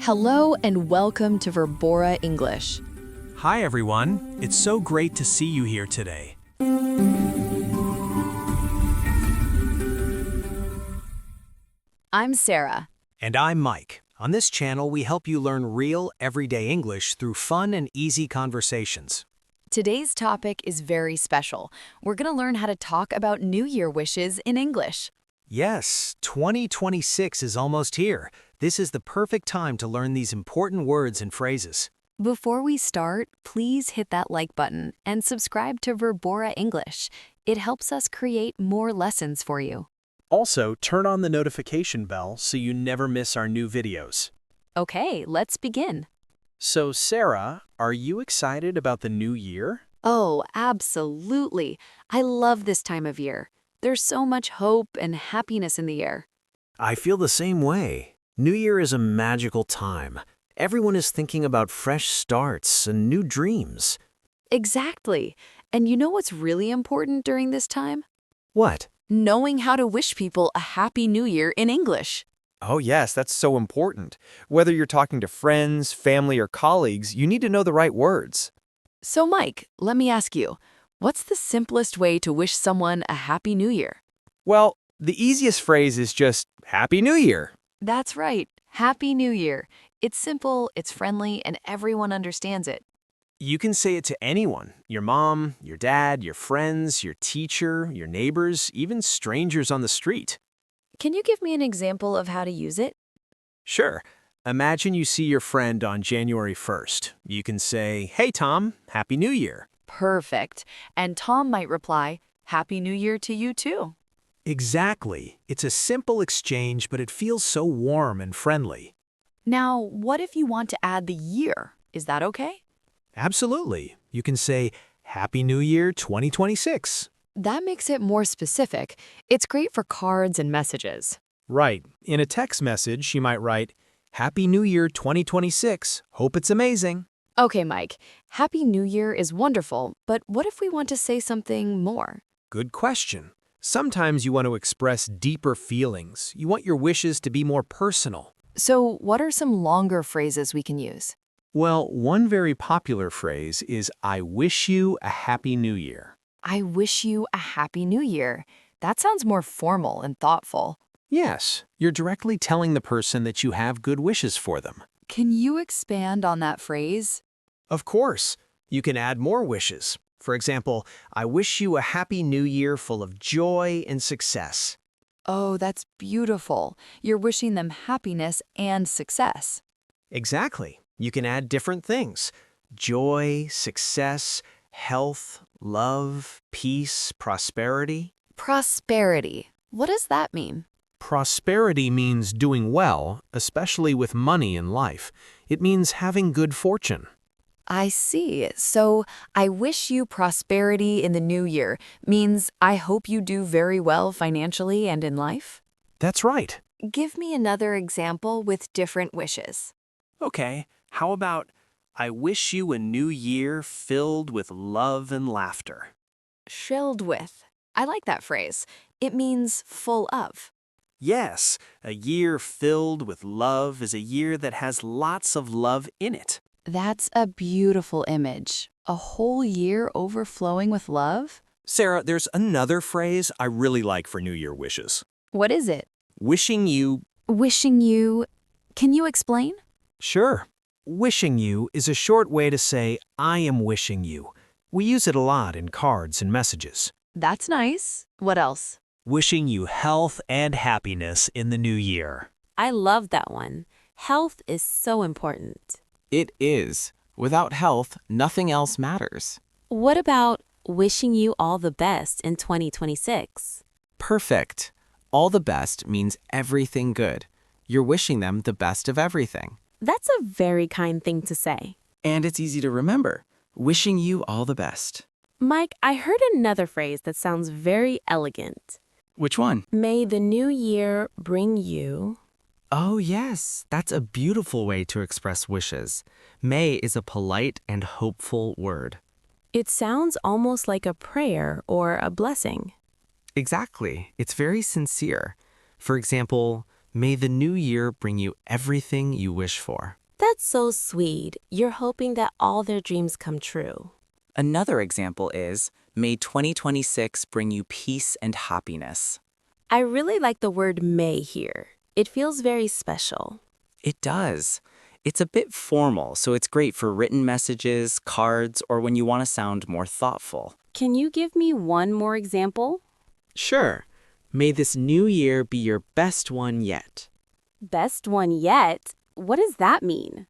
Hello and welcome to Verbora English. Hi everyone, it's so great to see you here today. I'm Sarah. And I'm Mike. On this channel, we help you learn real, everyday English through fun and easy conversations. Today's topic is very special. We're going to learn how to talk about New Year wishes in English. Yes, 2026 is almost here. This is the perfect time to learn these important words and phrases. Before we start, please hit that like button and subscribe to Verbora English. It helps us create more lessons for you. Also, turn on the notification bell so you never miss our new videos. Okay, let's begin. So, Sarah, are you excited about the new year? Oh, absolutely. I love this time of year. There's so much hope and happiness in the air. I feel the same way. New Year is a magical time. Everyone is thinking about fresh starts and new dreams. Exactly. And you know what's really important during this time? What? Knowing how to wish people a Happy New Year in English. Oh yes, that's so important. Whether you're talking to friends, family, or colleagues, you need to know the right words. So Mike, let me ask you, what's the simplest way to wish someone a Happy New Year? Well, the easiest phrase is just Happy New Year. That's right. Happy New Year. It's simple, it's friendly, and everyone understands it. You can say it to anyone, your mom, your dad, your friends, your teacher, your neighbors, even strangers on the street. Can you give me an example of how to use it? Sure. Imagine you see your friend on January 1st. You can say, "Hey Tom, Happy New Year." Perfect. And Tom might reply, Happy New Year to you too. Exactly. It's a simple exchange, but it feels so warm and friendly. Now, what if you want to add the year? Is that okay? Absolutely. You can say, "Happy New Year 2026." That makes it more specific. It's great for cards and messages. Right. In a text message, you might write, "Happy New Year 2026. Hope it's amazing." Okay, Mike, Happy New Year is wonderful, but what if we want to say something more? Good question. Sometimes you want to express deeper feelings. You want your wishes to be more personal. So, what are some longer phrases we can use? Well, one very popular phrase is, "I wish you a Happy New Year." I wish you a Happy New Year. That sounds more formal and thoughtful. Yes, you're directly telling the person that you have good wishes for them. Can you expand on that phrase? Of course, you can add more wishes. For example, "I wish you a Happy New Year full of joy and success." Oh, that's beautiful. You're wishing them happiness and success. Exactly. You can add different things: joy, success, health, love, peace, prosperity. Prosperity. What does that mean? Prosperity means doing well, especially with money in life. It means having good fortune. I see. So, I wish you prosperity in the new year means I hope you do very well financially and in life? That's right. Give me another example with different wishes. Okay, how about, "I wish you a new year filled with love and laughter." Filled with. I like that phrase. It means full of. Yes, a year filled with love is a year that has lots of love in it. That's a beautiful image. A whole year overflowing with love? Sarah, there's another phrase I really like for New Year wishes. What is it? Wishing you. Wishing you. Can you explain? Sure. Wishing you is a short way to say, "I am wishing you." We use it a lot in cards and messages. That's nice. What else? Wishing you health and happiness in the new year. I love that one. Health is so important. It is. Without health, nothing else matters. What about wishing you all the best in 2026? Perfect. All the best means everything good. You're wishing them the best of everything. That's a very kind thing to say. And it's easy to remember. Wishing you all the best. Mike, I heard another phrase that sounds very elegant. Which one? May the new year bring you. Oh, yes. That's a beautiful way to express wishes. May is a polite and hopeful word. It sounds almost like a prayer or a blessing. Exactly. It's very sincere. For example, May the new year bring you everything you wish for. That's so sweet. You're hoping that all their dreams come true. Another example is, may 2026 bring you peace and happiness. I really like the word may here. It feels very special. It does. It's a bit formal, so it's great for written messages, cards, or when you want to sound more thoughtful. Can you give me one more example? Sure. May this new year be your best one yet. Best one yet? What does that mean?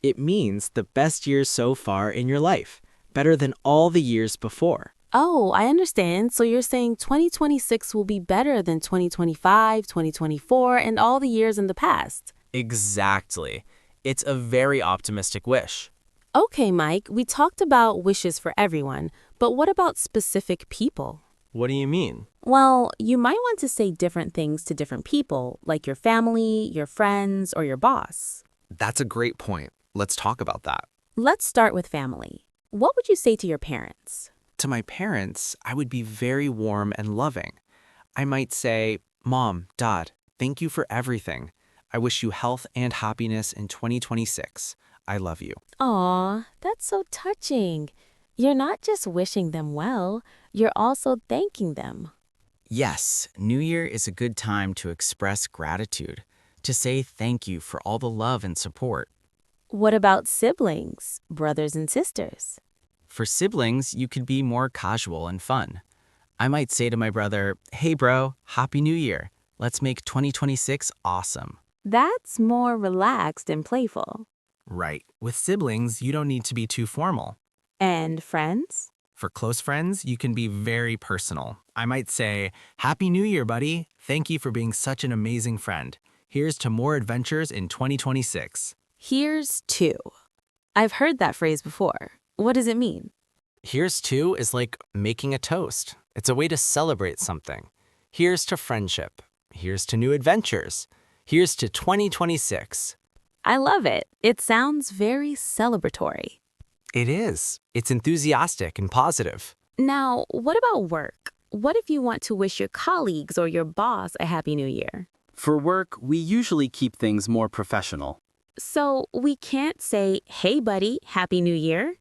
It means the best year so far in your life, better than all the years before. Oh, I understand. So you're saying 2026 will be better than 2025, 2024, and all the years in the past. Exactly. It's a very optimistic wish. Okay, Mike, we talked about wishes for everyone, but what about specific people? What do you mean? Well, you might want to say different things to different people, like your family, your friends, or your boss. That's a great point. Let's talk about that. Let's start with family. What would you say to your parents? To my parents, I would be very warm and loving. I might say, Mom, Dad, thank you for everything. I wish you health and happiness in 2026. I love you. Aw, that's so touching. You're not just wishing them well, you're also thanking them. Yes, New Year is a good time to express gratitude, to say thank you for all the love and support. What about siblings, brothers and sisters? For siblings, you could be more casual and fun. I might say to my brother, "Hey bro, Happy New Year. Let's make 2026 awesome." That's more relaxed and playful. Right. With siblings, you don't need to be too formal. And friends? For close friends, you can be very personal. I might say, Happy New Year, buddy. Thank you for being such an amazing friend. Here's to more adventures in 2026. Here's to. I've heard that phrase before. What does it mean? Here's to is like making a toast. It's a way to celebrate something. Here's to friendship. Here's to new adventures. Here's to 2026. I love it. It sounds very celebratory. It is. It's enthusiastic and positive. Now, what about work? What if you want to wish your colleagues or your boss a Happy New Year? For work, we usually keep things more professional. So we can't say, hey buddy, Happy New Year?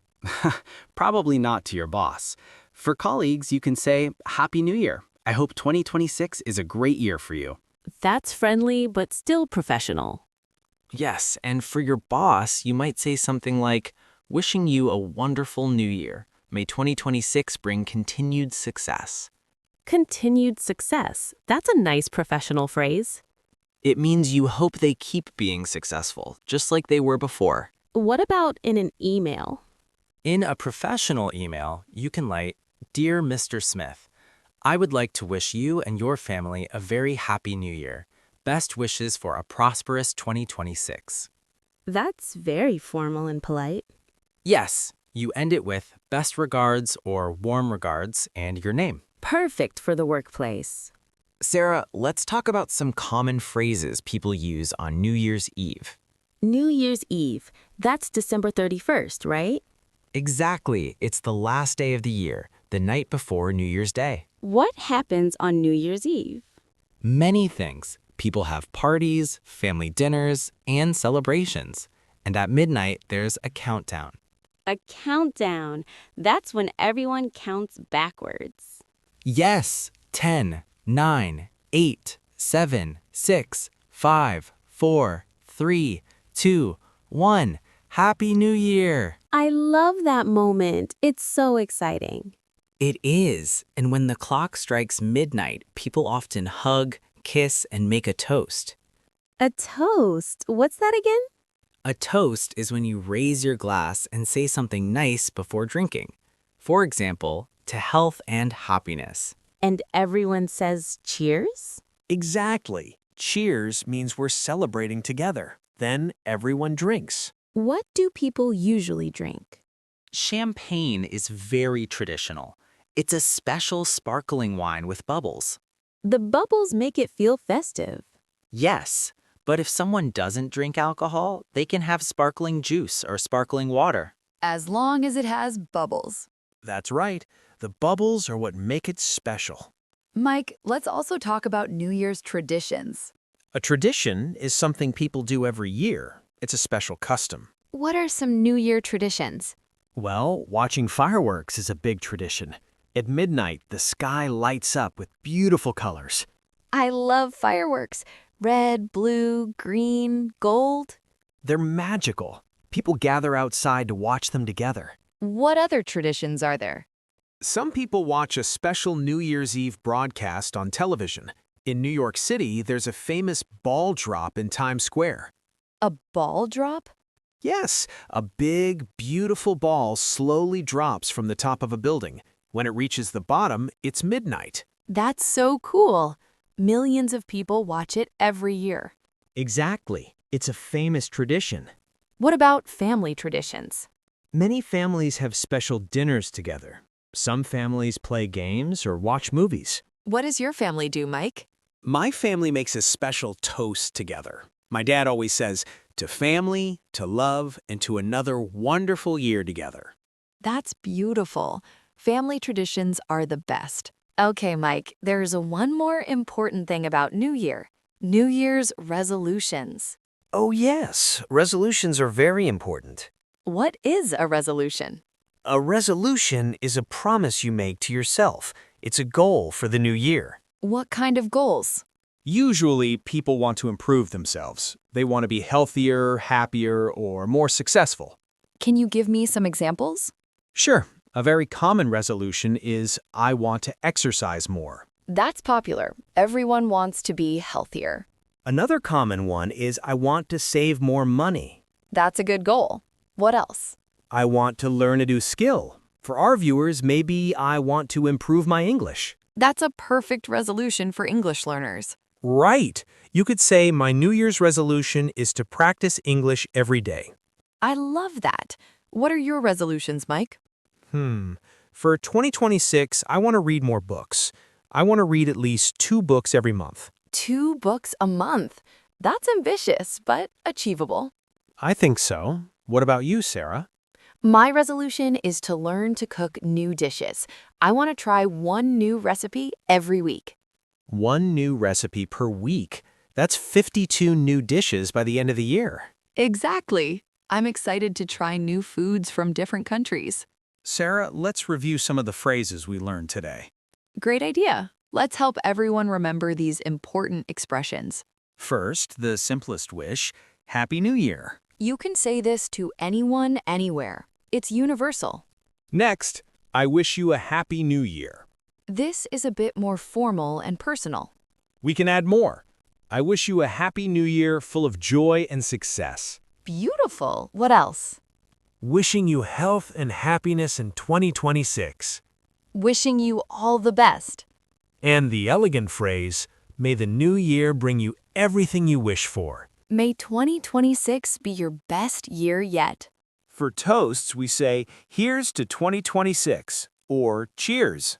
Probably not to your boss. For colleagues, you can say, Happy New Year. I hope 2026 is a great year for you. That's friendly, but still professional. Yes, and for your boss, you might say something like, wishing you a wonderful new year. May 2026 bring continued success. Continued success. That's a nice professional phrase. It means you hope they keep being successful, just like they were before. What about in an email? In a professional email, you can write, Dear Mr. Smith, I would like to wish you and your family a very happy new year. Best wishes for a prosperous 2026. That's very formal and polite. Yes, you end it with best regards or warm regards and your name. Perfect for the workplace. Sarah, let's talk about some common phrases people use on New Year's Eve. New Year's Eve. That's December 31st, right? Exactly. It's the last day of the year, the night before New Year's Day. What happens on New Year's Eve? Many things. People have parties, family dinners, and celebrations. And at midnight, there's a countdown. A countdown. That's when everyone counts backwards. Yes, 10, 9, 8, 7, 6, 5, 4, 3, 2, 1. Happy New Year! I love that moment. It's so exciting. It is, and when the clock strikes midnight, people often hug, kiss, and make a toast. A toast? What's that again? A toast is when you raise your glass and say something nice before drinking. For example, to health and happiness. And everyone says cheers? Exactly. Cheers means we're celebrating together. Then everyone drinks. What do people usually drink? Champagne is very traditional. It's a special sparkling wine with bubbles. The bubbles make it feel festive. Yes, but if someone doesn't drink alcohol, they can have sparkling juice or sparkling water. As long as it has bubbles. That's right. The bubbles are what make it special. Mike, let's also talk about New Year's traditions. A tradition is something people do every year. It's a special custom. What are some New Year traditions? Well, watching fireworks is a big tradition. At midnight, the sky lights up with beautiful colors. I love fireworks. Red, blue, green, gold. They're magical. People gather outside to watch them together. What other traditions are there? Some people watch a special New Year's Eve broadcast on television. In New York City, there's a famous ball drop in Times Square. A ball drop? Yes, a big, beautiful ball slowly drops from the top of a building. When it reaches the bottom, it's midnight. That's so cool. Millions of people watch it every year. Exactly. It's a famous tradition. What about family traditions? Many families have special dinners together. Some families play games or watch movies. What does your family do, Mike? My family makes a special toast together. My dad always says, to family, to love, and to another wonderful year together. That's beautiful. Family traditions are the best. Okay, Mike, there's one more important thing about New Year. New Year's resolutions. Oh yes, resolutions are very important. What is a resolution? A resolution is a promise you make to yourself. It's a goal for the new year. What kind of goals? Usually, people want to improve themselves. They want to be healthier, happier, or more successful. Can you give me some examples? Sure, a very common resolution is, I want to exercise more. That's popular. Everyone wants to be healthier. Another common one is I want to save more money. That's a good goal. What else? I want to learn a new skill. For our viewers, maybe I want to improve my English. That's a perfect resolution for English learners. Right. You could say my New Year's resolution is to practice English every day. I love that. What are your resolutions, Mike? For 2026, I want to read more books. I want to read at least 2 books every month. 2 books a month. That's ambitious, but achievable. I think so. What about you, Sarah? My resolution is to learn to cook new dishes. I want to try one new recipe every week. 1 new recipe per week. That's 52 new dishes by the end of the year. Exactly. I'm excited to try new foods from different countries. Sarah, let's review some of the phrases we learned today. Great idea. Let's help everyone remember these important expressions. First, the simplest wish, Happy New Year. You can say this to anyone, anywhere. It's universal. Next, I wish you a Happy New Year. This is a bit more formal and personal. We can add more. I wish you a Happy New Year full of joy and success. Beautiful. What else? Wishing you health and happiness in 2026. Wishing you all the best. And the elegant phrase, may the new year bring you everything you wish for. May 2026 be your best year yet. For toasts, we say, here's to 2026, or cheers.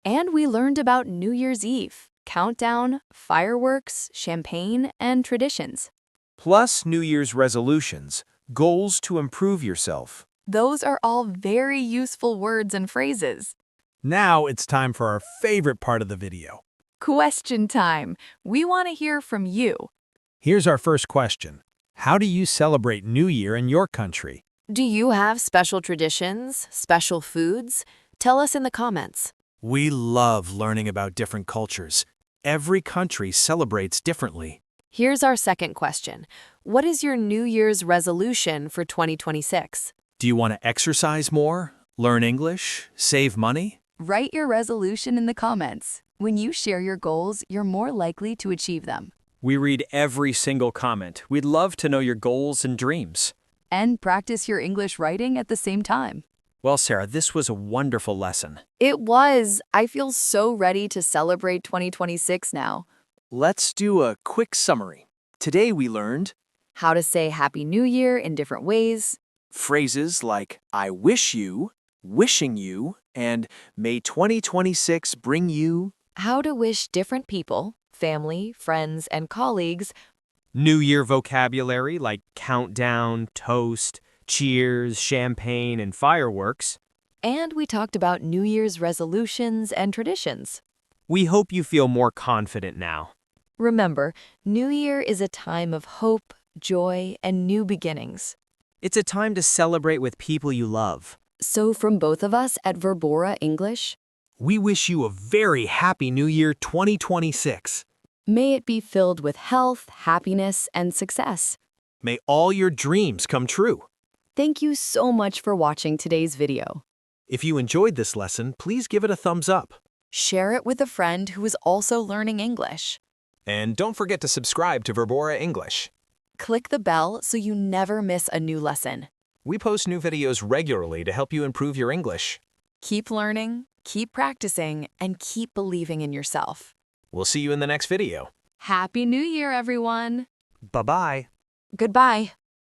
And we learned about New Year's Eve, countdown, fireworks, champagne, and traditions. Plus New Year's resolutions, goals to improve yourself. Those are all very useful words and phrases. Now it's time for our favorite part of the video. Question time. We want to hear from you. Here's our first question. How do you celebrate New Year in your country? Do you have special traditions, special foods? Tell us in the comments. We love learning about different cultures. Every country celebrates differently. Here's our second question. What is your New Year's resolution for 2026? Do you want to exercise more, learn English, save money? Write your resolution in the comments. When you share your goals, you're more likely to achieve them. We read every single comment. We'd love to know your goals and dreams. And practice your English writing at the same time. Well, Sarah, this was a wonderful lesson. It was. I feel so ready to celebrate 2026 now. Let's do a quick summary. Today we learned How to say Happy New Year in different ways. phrases like I wish you, wishing you, and may 2026 bring you. How to wish different people, family, friends, and colleagues. New Year vocabulary like countdown, toast, cheers, champagne, and fireworks. And we talked about New Year's resolutions and traditions. We hope you feel more confident now. Remember, New Year is a time of hope, joy, and new beginnings. It's a time to celebrate with people you love. So from both of us at Verbora English, We wish you a very happy New Year 2026. may it be filled with health, happiness, and success. May all your dreams come true. Thank you so much for watching today's video. If you enjoyed this lesson, please give it a thumbs up. Share it with a friend who is also learning English. And don't forget to subscribe to Verbora English. Click the bell so you never miss a new lesson. We post new videos regularly to help you improve your English. Keep learning, keep practicing, and keep believing in yourself. We'll see you in the next video. Happy New Year, everyone! Bye-bye. Goodbye.